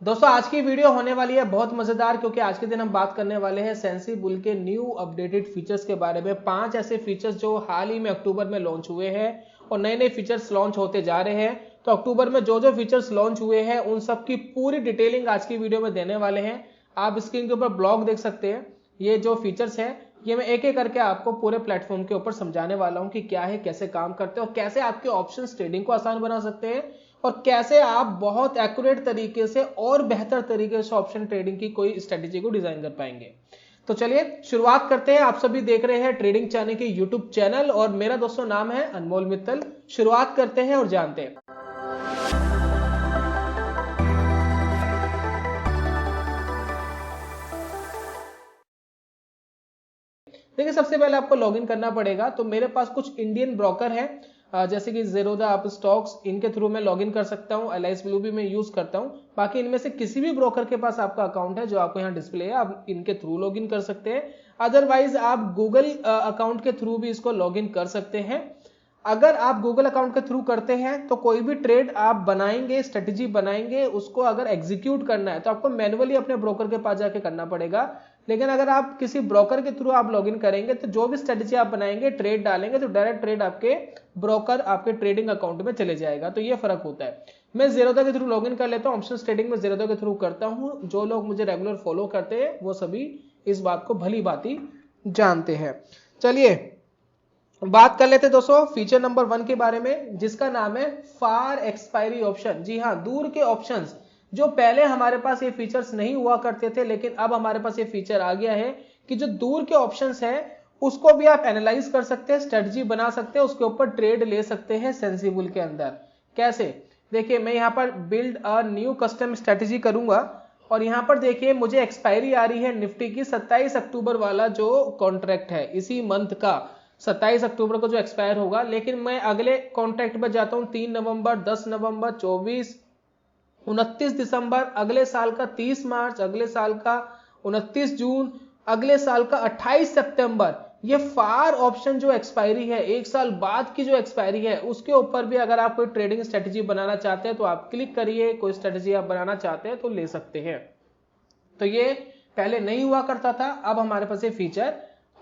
दोस्तों आज की वीडियो होने वाली है बहुत मजेदार, क्योंकि आज के दिन हम बात करने वाले हैं सेंसी बुल के न्यू अपडेटेड फीचर्स के बारे में। 5 ऐसे फीचर्स जो हाल ही में अक्टूबर में लॉन्च हुए हैं और नए नए फीचर्स लॉन्च होते जा रहे हैं। तो अक्टूबर में जो जो फीचर्स लॉन्च हुए हैं उन सब की पूरी डिटेलिंग आज की वीडियो में देने वाले हैं। आप स्क्रीन के ऊपर ब्लॉग देख सकते हैं। ये जो फीचर्स है ये मैं एक एक करके आपको पूरे प्लेटफॉर्म के ऊपर समझाने वाला हूं कि क्या है, कैसे काम करते हैं और कैसे आपके ऑप्शंस ट्रेडिंग को आसान बना सकते हैं और कैसे आप बहुत एक्यूरेट तरीके से और बेहतर तरीके से ऑप्शन ट्रेडिंग की कोई स्ट्रेटेजी को डिजाइन कर पाएंगे। तो चलिए शुरुआत करते हैं। आप सभी देख रहे हैं ट्रेडिंग चैनल के यूट्यूब चैनल और मेरा दोस्तों नाम है अनमोल मित्तल। शुरुआत करते हैं और जानते हैं। देखिए सबसे पहले आपको लॉगिन करना पड़ेगा। तो मेरे पास कुछ इंडियन ब्रोकर है, जैसे कि ज़ेरोधा, आप स्टॉक्स, इनके थ्रू मैं लॉगिन कर सकता हूं। एलाइस ब्लू भी मैं यूज करता हूं। बाकी इनमें से किसी भी ब्रोकर के पास आपका अकाउंट है जो आपको यहाँ डिस्प्ले है, आप इनके थ्रू लॉगिन कर सकते हैं। अदरवाइज आप गूगल अकाउंट के थ्रू भी इसको लॉगिन कर सकते हैं। अगर आप गूगल अकाउंट के थ्रू करते हैं तो कोई भी ट्रेड आप बनाएंगे, स्ट्रेटेजी बनाएंगे, उसको अगर एग्जीक्यूट करना है तो आपको मैन्युअली अपने ब्रोकर के पास जाके करना पड़ेगा। लेकिन अगर आप किसी ब्रोकर के थ्रू आप लॉगिन करेंगे तो जो भी स्ट्रेटेजी आप बनाएंगे, ट्रेड डालेंगे, तो डायरेक्ट ट्रेड आपके ब्रोकर आपके ट्रेडिंग अकाउंट में चले जाएगा। तो ये फर्क होता है। मैं ज़ेरोधा के थ्रू लॉगिन कर लेता हूँ। ऑप्शंस ट्रेडिंग में ज़ेरोधा के थ्रू करता हूँ। जो लोग मुझे रेगुलर फॉलो करते हैं वो सभी इस बात को भली भांति जानते हैं। चलिए बात कर लेते दोस्तों फीचर नंबर 1 के बारे में, जिसका नाम है फार एक्सपायरी ऑप्शन। जी हाँ, दूर के ऑप्शंस। जो पहले हमारे पास ये फीचर्स नहीं हुआ करते थे, लेकिन अब हमारे पास ये फीचर आ गया है कि जो दूर के ऑप्शंस है उसको भी आप एनालाइज कर सकते हैं, स्ट्रेटजी बना सकते हैं, उसके ऊपर ट्रेड ले सकते हैं सेंसी बुल के अंदर। कैसे? देखिए मैं यहाँ पर build a new custom strategy करूंगा और यहाँ पर देखिए मुझे एक्सपायरी आ रही है निफ्टी की 27 अक्टूबर वाला जो कॉन्ट्रैक्ट है, इसी मंथ का 27 अक्टूबर को जो एक्सपायर होगा। लेकिन मैं अगले कॉन्ट्रैक्ट पर जाता हूं 3 नवंबर, 10 नवंबर, 24, 29 दिसंबर, अगले साल का 30 मार्च, अगले साल का 29 जून, अगले साल का 28 सितंबर। ये फार ऑप्शन जो एक्सपायरी है, एक साल बाद की जो एक्सपायरी है, उसके ऊपर भी अगर आप कोई ट्रेडिंग स्ट्रेटेजी बनाना चाहते हैं तो आप क्लिक करिए। कोई स्ट्रेटेजी आप बनाना चाहते हैं तो ले सकते हैं। तो ये पहले नहीं हुआ करता था, अब हमारे पास ये फीचर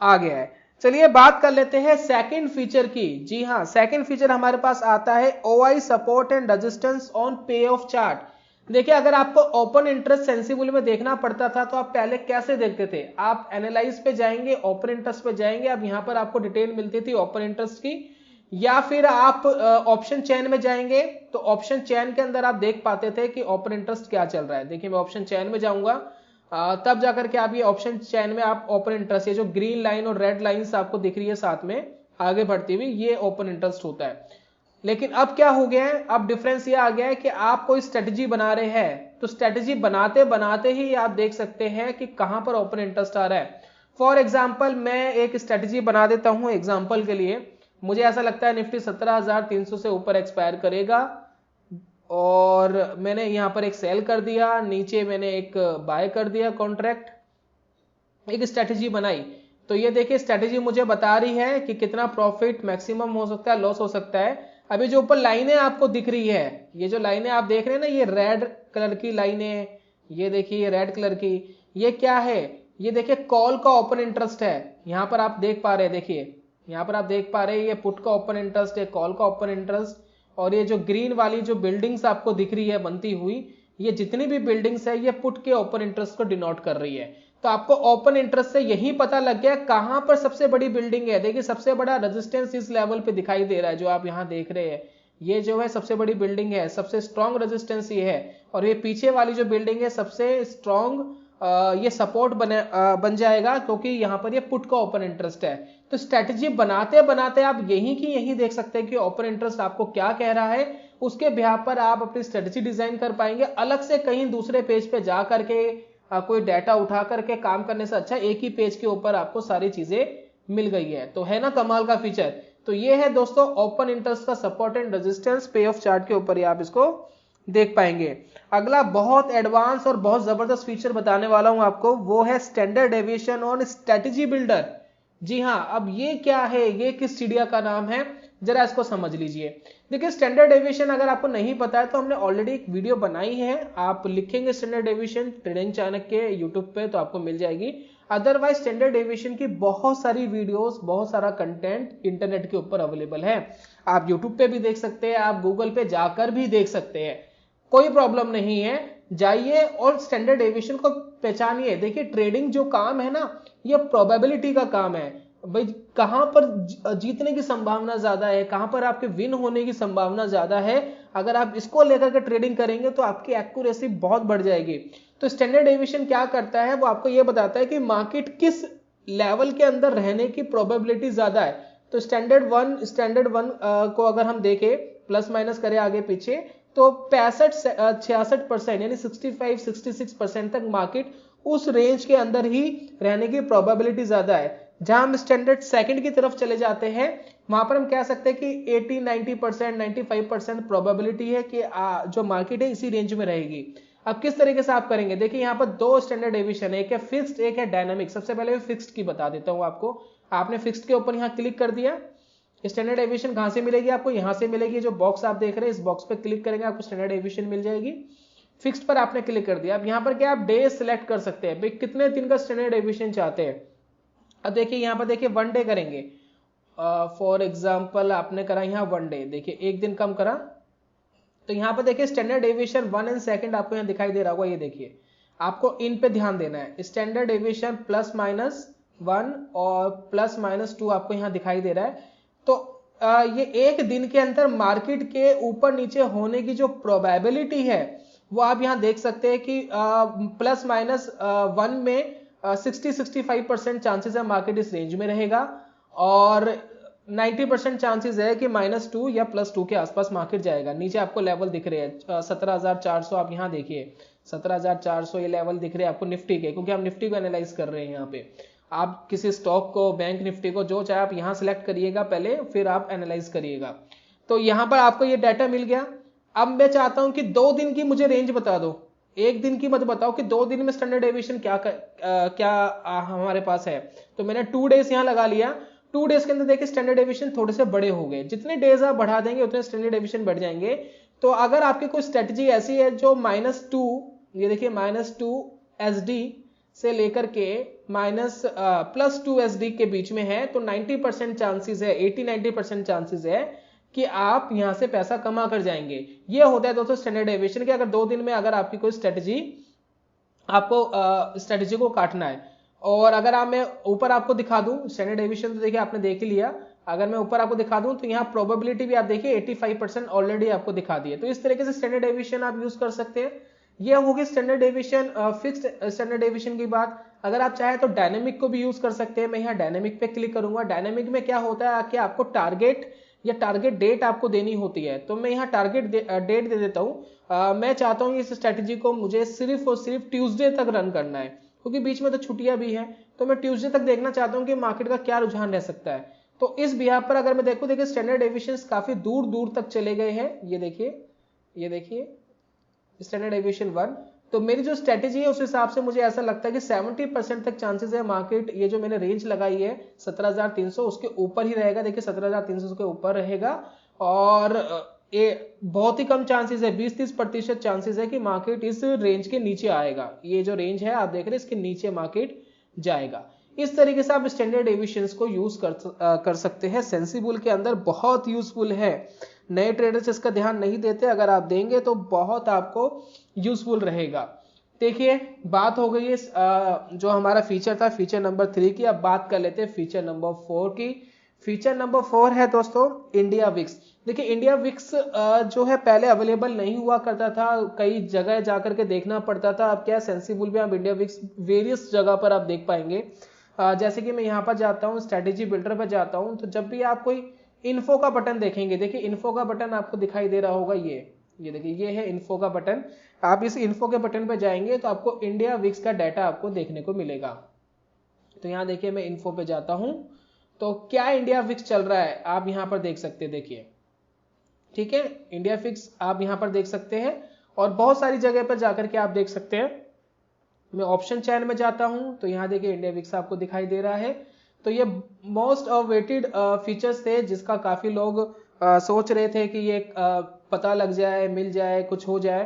आ गया है। चलिए बात कर लेते हैं सेकंड फीचर की। जी हाँ, सेकंड फीचर हमारे पास आता है OI support and resistance on पे ऑफ चार्ट। देखिए अगर आपको ओपन इंटरेस्ट सेंसी बुल में देखना पड़ता था तो आप पहले कैसे देखते थे? आप एनालाइज पे जाएंगे, ओपन इंटरेस्ट पे जाएंगे, अब यहां पर आपको डिटेल मिलती थी ओपन इंटरेस्ट की, या फिर आप ऑप्शन चेन में जाएंगे तो ऑप्शन चेन के अंदर आप देख पाते थे कि ओपन इंटरेस्ट क्या चल रहा है। देखिए मैं ऑप्शन चेन में जाऊंगा, तब जाकर के आप ये ऑप्शन चेन में आप ओपन इंटरेस्ट, ये जो ग्रीन लाइन और रेड लाइंस आपको दिख रही है साथ में आगे बढ़ती हुई, ये ओपन इंटरेस्ट होता है। लेकिन अब क्या हो गया है? अब डिफरेंस ये आ गया है कि आप कोई स्ट्रेटजी बना रहे हैं तो स्ट्रेटजी बनाते बनाते ही आप देख सकते हैं कि कहां पर ओपन इंटरेस्ट आ रहा है। फॉर एग्जाम्पल मैं एक स्ट्रेटजी बना देता हूं एग्जाम्पल के लिए। मुझे ऐसा लगता है निफ्टी 17,300 से ऊपर एक्सपायर करेगा और मैंने यहां पर एक सेल कर दिया, नीचे मैंने एक बाय कर दिया कॉन्ट्रैक्ट, एक स्ट्रेटजी बनाई। तो ये देखिए स्ट्रेटजी मुझे बता रही है कि कितना प्रॉफिट मैक्सिमम हो सकता है, लॉस हो सकता है। अभी जो ऊपर लाइनें आपको दिख रही है, ये जो लाइनें आप देख रहे हैं ना, ये रेड कलर की लाइनें, ये देखिए रेड कलर की, ये क्या है? ये देखिए कॉल का ओपन इंटरेस्ट है। यहां पर आप देख पा रहे हैं, देखिए यहां पर आप देख पा रहे हैं ये पुट का ओपन इंटरेस्ट है, कॉल का ओपन इंटरेस्ट। और ये जो ग्रीन वाली जो बिल्डिंग्स आपको दिख रही है बनती हुई, ये जितनी भी बिल्डिंग्स है ये पुट के ओपन इंटरेस्ट को डिनोट कर रही है। तो आपको ओपन इंटरेस्ट से यही पता लग गया कहां पर सबसे बड़ी बिल्डिंग है। देखिए सबसे बड़ा रेजिस्टेंस इस लेवल पे दिखाई दे रहा है जो आप यहां देख रहे हैं, ये जो है सबसे बड़ी बिल्डिंग है, सबसे स्ट्रॉन्ग रेजिस्टेंस ये है। और ये पीछे वाली जो बिल्डिंग है सबसे स्ट्रॉन्ग ये सपोर्ट बन जाएगा, क्योंकि यहां पर ये पुट का ओपन इंटरेस्ट है। तो स्ट्रेटजी बनाते बनाते आप यही की यही देख सकते हैं कि ओपन इंटरेस्ट आपको क्या कह रहा है, उसके बिहार पर आप अपनी स्ट्रेटजी डिजाइन कर पाएंगे। अलग से कहीं दूसरे पेज पे जा करके कोई डाटा उठा करके काम करने से अच्छा एक ही पेज के ऊपर आपको सारी चीजें मिल गई है। तो है ना कमाल का फीचर। तो ये है दोस्तों ओपन इंटरेस्ट का सपोर्ट एंड रेजिस्टेंस पे ऑफ चार्ट के ऊपर ही आप इसको देख पाएंगे। अगला बहुत एडवांस और बहुत जबरदस्त फीचर बताने वाला हूं आपको, वो है standard deviation on strategy builder. जी हां, अब ये क्या है, ये किस चिड़िया का नाम है? जरा इसको समझ लीजिए। देखिए स्टैंडर्ड डेविएशन अगर आपको नहीं पता है तो हमने ऑलरेडी एक वीडियो बनाई है, आप लिखेंगे standard deviation trading Chanakya YouTube पे तो आपको मिल जाएगी। अदरवाइज स्टैंडर्ड डेविएशन की बहुत सारी वीडियोस, बहुत सारा कंटेंट इंटरनेट के ऊपर अवेलेबल है। आप यूट्यूब पे भी देख सकते हैं, आप गूगल पे जाकर भी देख सकते हैं, कोई प्रॉब्लम नहीं है। जाइए और स्टैंडर्ड डेविएशन को पहचानिए। देखिए ट्रेडिंग जो काम है ना, ये प्रोबेबिलिटी का काम है भाई, कहां पर जीतने की संभावना ज्यादा है, कहां पर आपके विन होने की संभावना ज्यादा है। अगर आप इसको लेकर के ट्रेडिंग करेंगे तो आपकी एक्यूरेसी बहुत बढ़ जाएगी। तो स्टैंडर्ड डेविएशन क्या करता है, वो आपको ये बताता है कि मार्केट किस लेवल के अंदर रहने की प्रोबेबिलिटी ज्यादा है। तो स्टैंडर्ड वन को अगर हम देखें, प्लस माइनस करें आगे पीछे, तो 65-66% यानी 65-66% तक मार्केट उस रेंज के अंदर ही रहने की प्रोबेबिलिटी ज्यादा है। जहां हम स्टैंडर्ड सेकंड की तरफ चले जाते हैं, वहां पर हम कह सकते हैं कि 80-90%, 95% प्रोबेबिलिटी है कि जो मार्केट है इसी रेंज में रहेगी। अब किस तरीके से आप करेंगे, देखिए यहाँ पर दो स्टैंडर्ड डेविएशन है, एक है फिक्स्ड, एक है डायनामिक। सबसे पहले मैं फिक्स्ड की बता देता हूं आपको। आपने फिक्स्ड के ऊपर यहाँ क्लिक कर दिया, स्टैंडर्ड डेविएशन कहां से मिलेगी आपको, यहां से मिलेगी। जो बॉक्स आप देख रहे हैं इस बॉक्स पे क्लिक करेंगे आपको स्टैंडर्ड डेविएशन मिल जाएगी। फिक्स्ड पर आपने क्लिक कर दिया। अब यहाँ पर क्या आप डे सिलेक्ट कर सकते हैं, भाई कितने दिन का स्टैंडर्ड डेविएशन चाहते हैं। अब देखिए यहाँ पर देखिए 1 डे करेंगे, फॉर एग्जाम्पल आपने करा यहाँ 1 डे, देखिए एक दिन कम करा, तो यहाँ पर देखिए स्टैंडर्ड डेविएशन 1 एंड सेकंड आपको यहाँ दिखाई दे रहा होगा। ये देखिए आपको इन पे ध्यान देना है, स्टैंडर्ड डेविएशन +-1 और +-2 आपको यहाँ दिखाई दे रहा है। तो ये एक दिन के अंदर मार्केट के ऊपर नीचे होने की जो प्रोबेबिलिटी है वो आप यहाँ देख सकते हैं कि +-1 में 60-65% चांसेस है मार्केट इस रेंज में रहेगा, और 90% चांसेस है कि -2 या +2 के आसपास मार्केट जाएगा। नीचे आपको लेवल दिख रहे हैं 17,400, आप यहाँ देखिए 17,400 ये लेवल दिख रहे हैं आपको निफ्टी के, क्योंकि हम निफ्टी को एनालाइज कर रहे हैं यहाँ पे। आप किसी स्टॉक को, बैंक निफ्टी को, जो चाहे आप यहाँ सिलेक्ट करिएगा पहले, फिर आप एनालाइज करिएगा। तो यहाँ पर आपको ये डाटा मिल गया। अब मैं चाहता हूं कि 2 दिन की मुझे रेंज बता दो, एक दिन की मत बताओ कि 2 दिन में स्टैंडर्ड डेविएशन क्या हमारे पास है। तो मैंने 2 डेज यहाँ लगा लिया। 2 डेज के अंदर देखिए स्टैंडर्ड डेविएशन थोड़े से बड़े हो गए, जितने डेज आप बढ़ा देंगे उतने स्टैंडर्ड डेविएशन बढ़ जाएंगे। तो अगर आपकी कोई स्ट्रेटजी ऐसी है जो -2, ये देखिए -2 SD से लेकर के +2 SD के बीच में है, तो 90% चांसेस है, 80-90% चांसेस है कि आप यहां से पैसा कमा कर जाएंगे। ये होता है दोस्तों स्टैंडर्ड डेविएशन के। अगर 2 दिन में अगर आपकी कोई स्ट्रेटजी, आपको स्ट्रेटजी को काटना है, और अगर मैं ऊपर आपको दिखा दूं स्टैंडर्ड डेविएशन, तो देखिए आपने देख ही लिया। अगर मैं ऊपर आपको दिखा दूं तो यहाँ प्रोबेबिलिटी भी आप देखिए 85% ऑलरेडी आपको दिखा दी है। तो इस तरीके से स्टैंडर्ड डेविएशन आप यूज कर सकते हैं। ये होगी standard deviation, fixed standard deviation की बात। अगर आप चाहे तो डायनेमिक को भी यूज कर सकते हैं। मैं यहाँ डायनेमिक पे क्लिक करूंगा। डायनेमिक में क्या होता है कि आपको टारगेट या टारगेट डेट आपको देनी होती है। तो मैं यहाँ टारगेट डेट दे देता हूँ। मैं चाहता हूँ इस स्ट्रेटजी को मुझे सिर्फ और सिर्फ ट्यूसडे तक रन करना है, क्योंकि बीच में तो छुट्टियां भी हैं। तो मैं ट्यूसडे तक देखना चाहता हूँ कि मार्केट का क्या रुझान रह सकता है। तो इस बिहार पर अगर मैं देखूं, देखिए स्टैंडर्ड डेविएशन काफी दूर दूर तक चले गए हैं। ये देखिए स्टैंडर्ड डेविएशन 1। तो मेरी जो स्ट्रेटेजी है उस हिसाब से मुझे ऐसा लगता है कि 70% तक चांसेस है मार्केट, ये जो मैंने रेंज लगाई है 17,300, उसके ऊपर ही रहेगा। देखिए 17,300 के ऊपर रहेगा, और ये बहुत ही कम चांसेस है, 20-30% चांसेस है कि मार्केट इस रेंज के नीचे आएगा। ये जो रेंज है आप देख रहे हैं, इसके नीचे मार्केट जाएगा। इस तरीके से आप स्टैंडर्ड डेविएशंस को यूज कर सकते हैं। सेंसिबल के अंदर बहुत यूजफुल है। नए ट्रेडर्स इसका ध्यान नहीं देते, अगर आप देंगे तो बहुत आपको यूजफुल रहेगा। देखिए बात हो गई है जो हमारा फीचर था, फीचर नंबर 3 की। अब बात कर लेते हैं फीचर नंबर 4 की। फीचर नंबर 4 है दोस्तों इंडिया विक्स। देखिए इंडिया विक्स जो है पहले अवेलेबल नहीं हुआ करता था, कई जगह जाकर के देखना पड़ता था। अब क्या सेंसिबल में आप इंडिया विक्स वेरियस जगह पर आप देख पाएंगे। जैसे कि मैं यहाँ पर जाता हूँ, स्ट्रेटेजी बिल्डर पर जाता हूँ, तो जब भी आप कोई इन्फो का बटन देखेंगे, देखिए इन्फो का बटन आपको दिखाई दे रहा होगा, ये देखिए ये है इन्फो का बटन। आप इस इन्फो के बटन पर जाएंगे तो आपको इंडिया विक्स का डाटा आपको देखने को मिलेगा। तो यहाँ देखिए मैं इन्फो पे जाता हूँ, तो क्या इंडिया विक्स चल रहा है आप यहाँ पर देख सकते हैं। देखिए ठीक है, इंडिया विक्स आप यहाँ पर देख सकते हैं, और बहुत सारी जगह पर जाकर के आप देख सकते हैं। मैं ऑप्शन चैन में जाता हूं, तो यहाँ देखिए इंडिया विक्स आपको दिखाई दे रहा है। तो ये मोस्ट अवेटेड फीचर्स थे जिसका काफी लोग सोच रहे थे कि ये पता लग जाए, मिल जाए, कुछ हो जाए।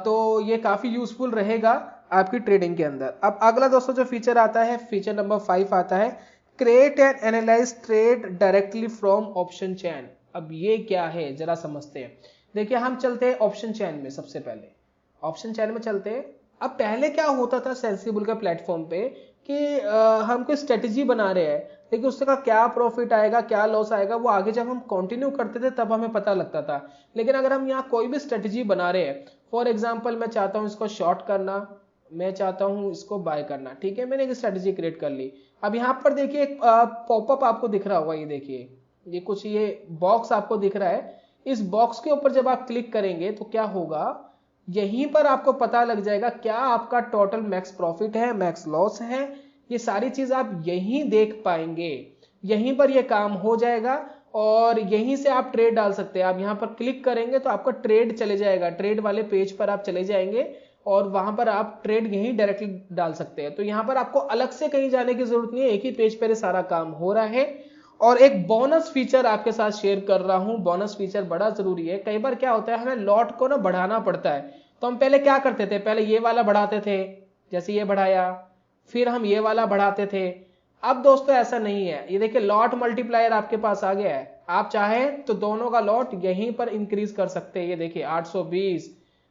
तो ये काफी यूजफुल रहेगा आपकी ट्रेडिंग के अंदर। अब अगला दोस्तों जो फीचर आता है, फीचर नंबर 5 आता है, create and analyse trade directly from option chain. अब ये क्या है जरा समझते हैं। देखिए हम चलते हैं ऑप्शन चेन में, सबसे पहले ऑप्शन चेन में चलते हैं। अब पहले क्या होता था सेंसिबल के प्लेटफॉर्म पे कि हम कोई स्ट्रेटेजी बना रहे हैं, लेकिन उससे का क्या प्रॉफिट आएगा, क्या लॉस आएगा, वो आगे जब हम कंटिन्यू करते थे तब हमें पता लगता था। लेकिन अगर हम यहाँ कोई भी स्ट्रेटेजी बना रहे हैं, फॉर एग्जाम्पल मैं चाहता हूँ इसको शॉर्ट करना, मैं चाहता हूँ इसको बाय करना, ठीक है, मैंने एक स्ट्रेटेजी क्रिएट कर ली। अब यहाँ पर देखिए एक पॉपअप आपको दिख रहा होगा, ये देखिए ये कुछ ये बॉक्स आपको दिख रहा है। इस बॉक्स के ऊपर जब आप क्लिक करेंगे तो क्या होगा, यहीं पर आपको पता लग जाएगा क्या आपका टोटल मैक्स प्रॉफिट है, मैक्स लॉस है, ये सारी चीज आप यहीं देख पाएंगे। यहीं पर ये काम हो जाएगा और यहीं से आप ट्रेड डाल सकते हैं। आप यहां पर क्लिक करेंगे तो आपका ट्रेड चले जाएगा, ट्रेड वाले पेज पर आप चले जाएंगे और वहां पर आप ट्रेड यहीं डायरेक्टली डाल सकते हैं। तो यहां पर आपको अलग से कहीं जाने की जरूरत नहीं है, एक ही पेज पर सारा काम हो रहा है। और एक बोनस फीचर आपके साथ शेयर कर रहा हूं, बोनस फीचर बड़ा जरूरी है। कई बार क्या होता है, हमें लॉट को ना बढ़ाना पड़ता है। तो हम पहले क्या करते थे, पहले ये वाला बढ़ाते थे, जैसे ये बढ़ाया, फिर हम ये वाला बढ़ाते थे। अब दोस्तों ऐसा नहीं है, ये देखिए लॉट मल्टीप्लायर आपके पास आ गया है। आप चाहे तो दोनों का लॉट यहीं पर इंक्रीज कर सकते हैं। ये देखिए 820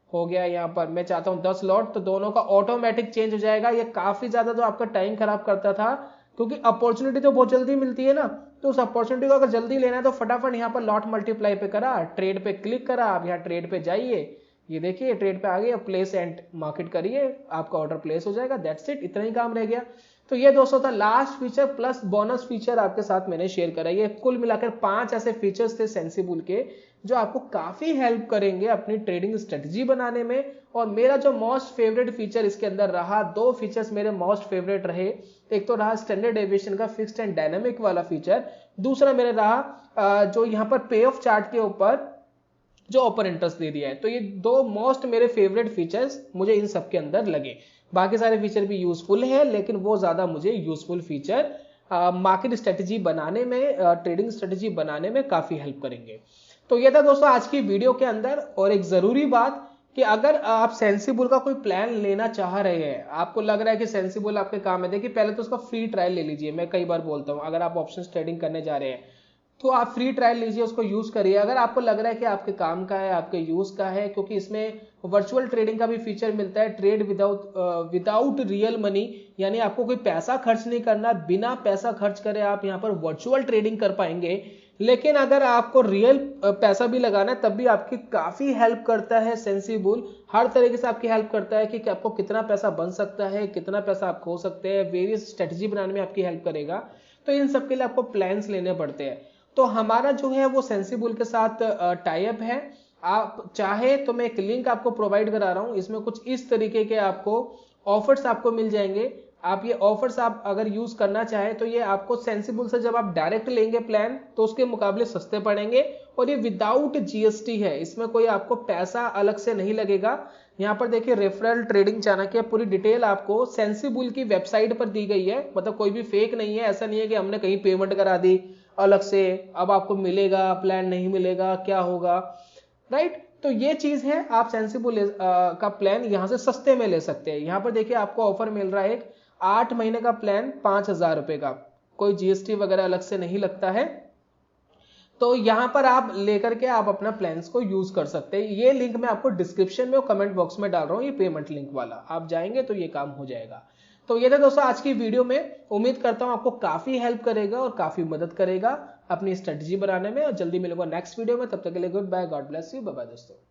हो गया, यहाँ पर मैं चाहता हूं 10 लॉट, तो दोनों का ऑटोमेटिक चेंज हो जाएगा। ये काफी ज्यादा जो आपका टाइम खराब करता था, क्योंकि अपॉर्चुनिटी तो बहुत जल्दी मिलती है ना, तो उस अपॉर्चुनिटी को अगर जल्दी लेना है तो फटाफट यहाँ पर लॉट मल्टीप्लाई पे करा, ट्रेड पे क्लिक करा, आप यहाँ ट्रेड पे जाइए, ये देखिए ट्रेड पे आ गया, प्लेस एंड मार्केट करिए, आपका ऑर्डर प्लेस हो जाएगा, दैट्स इट, इतना ही काम रह गया। तो ये दोस्तों था last feature plus bonus feature आपके साथ मैंने शेयर करा। ये कुल मिलाकर 5 ऐसे फीचर्स थे सेंसिबल के जो आपको काफी हेल्प करेंगे अपनी ट्रेडिंग स्ट्रेटजी बनाने में। और मेरा जो मोस्ट फेवरेट फीचर इसके अंदर रहा, 2 फीचर्स मेरे मोस्ट फेवरेट रहे। एक तो रहा स्टैंडर्ड डेविएशन का फिक्स्ड एंड डायनामिक वाला फीचर, दूसरा मेरे रहा जो यहाँ पर पे ऑफ चार्ट के ऊपर जो ओपन इंटरेस्ट दे दिया है। तो ये 2 मोस्ट मेरे फेवरेट फीचर्स मुझे इन सब के अंदर लगे। बाकी सारे फीचर भी यूजफुल है, लेकिन वो ज्यादा मुझे यूजफुल फीचर मार्केट स्ट्रेटेजी बनाने में, ट्रेडिंग स्ट्रेटेजी बनाने में काफी हेल्प करेंगे। तो ये था दोस्तों आज की वीडियो के अंदर। और एक जरूरी बात कि अगर आप सेंसिबल का कोई प्लान लेना चाह रहे हैं, आपको लग रहा है कि सेंसिबल आपके काम है, देखिए पहले तो उसका फ्री ट्रायल ले लीजिए। मैं कई बार बोलता हूं, अगर आप ऑप्शंस ट्रेडिंग करने जा रहे हैं तो आप फ्री ट्रायल लीजिए, उसको यूज करिए। अगर आपको लग रहा है कि आपके काम का है, आपके यूज का है, क्योंकि इसमें वर्चुअल ट्रेडिंग का भी फीचर मिलता है, ट्रेड विदाउट रियल मनी, यानी आपको कोई पैसा खर्च नहीं करना, बिना पैसा खर्च करे आप यहाँ पर वर्चुअल ट्रेडिंग कर पाएंगे। लेकिन अगर आपको रियल पैसा भी लगाना है तब भी आपकी काफी हेल्प करता है सेंसिबल। हर तरीके से आपकी हेल्प करता है कि आपको कितना पैसा बन सकता है, कितना पैसा आप खो सकते हैं, वेरियस स्ट्रेटजी बनाने में आपकी हेल्प करेगा। तो इन सब के लिए आपको प्लान्स लेने पड़ते हैं। तो हमारा जो है वो सेंसिबल के साथ टाई अप है। आप चाहे तो मैं एक लिंक आपको प्रोवाइड करा रहा हूं, इसमें कुछ इस तरीके के आपको ऑफर्स आपको मिल जाएंगे। आप ये ऑफर्स आप अगर यूज करना चाहे तो ये आपको सेंसिबल से जब आप डायरेक्ट लेंगे प्लान तो उसके मुकाबले सस्ते पड़ेंगे। और ये विदाउट जीएसटी है, इसमें कोई आपको पैसा अलग से नहीं लगेगा। यहाँ पर देखिए रेफरल ट्रेडिंग चाणक्य पूरी डिटेल आपको सेंसिबल की वेबसाइट पर दी गई है, मतलब कोई भी फेक नहीं है। ऐसा नहीं है कि हमने कहीं पेमेंट करा दी अलग से, अब आपको मिलेगा प्लान नहीं मिलेगा, क्या होगा, राइट। तो ये चीज है, आप सेंसिबल का प्लान यहां से सस्ते में ले सकते हैं। यहां पर देखिए आपको ऑफर मिल रहा है एक 8 महीने का प्लान 5000 रुपए का, कोई जीएसटी वगैरह अलग से नहीं लगता है। तो यहां पर आप लेकर के आप अपना प्लान्स को यूज कर सकते हैं। ये लिंक मैं आपको डिस्क्रिप्शन में और कमेंट बॉक्स में डाल रहा हूं, ये पेमेंट लिंक वाला, आप जाएंगे तो ये काम हो जाएगा। तो ये था दोस्तों आज की वीडियो में, उम्मीद करता हूं आपको काफी हेल्प करेगा और काफी मदद करेगा अपनी स्ट्रेटजी बनाने में। और जल्दी मिलूंगा नेक्स्ट वीडियो में, तब तक के लिए good bye, God bless you, bye bye दोस्तों।